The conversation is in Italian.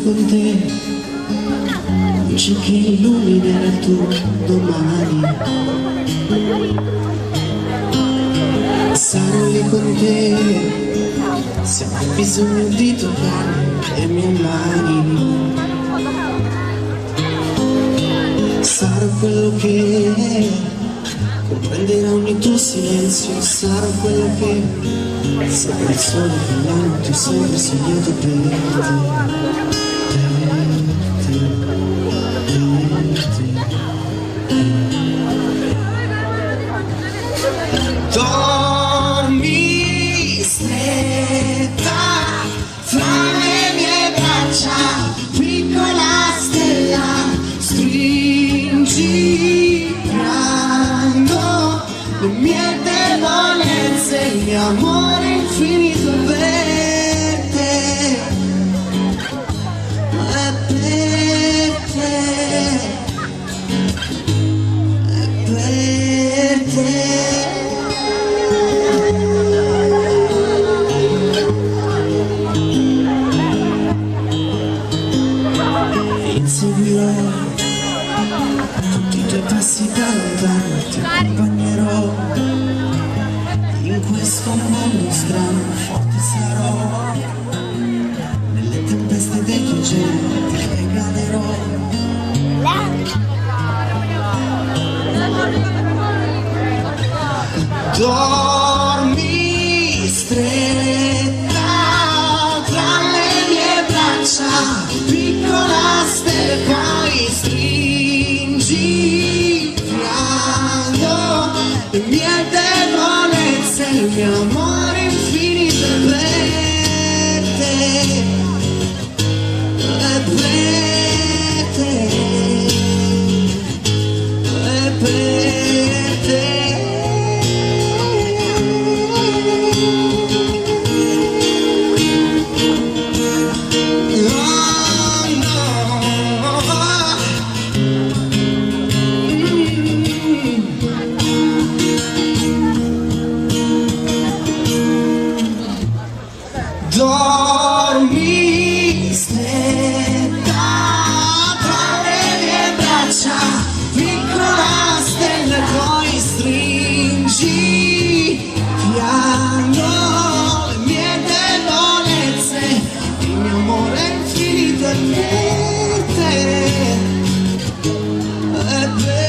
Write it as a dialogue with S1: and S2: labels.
S1: con te, luce che illuminerà il tuo domani. Sarò lì con te, se hai bisogno di toccare le mie mani. Sarò quello che comprenderà ogni tuo silenzio, sarò quello che sembra il sole che la notte sempre sognato per te. Dormi stretta tra le mie braccia, piccola stella, stringi piano le mie debolezze, il mio amore infinito per te, è per te, è per te. Inseguirò tutti i tuoi passi da lontano, ti accompagnerò in questo mondo strano, forte sarò nelle tempeste dei tuoi geni, ti regalerò dormi stretta tra le mie braccia, piccola stella, poi stringi piano le mie debolezze, il mio amore infinito è per te, è per te, è per te. Dormi stretta tra le mie braccia, piccola stella, poi stringi piano le mie debolezze, il mio amore infinito è per te, è per te.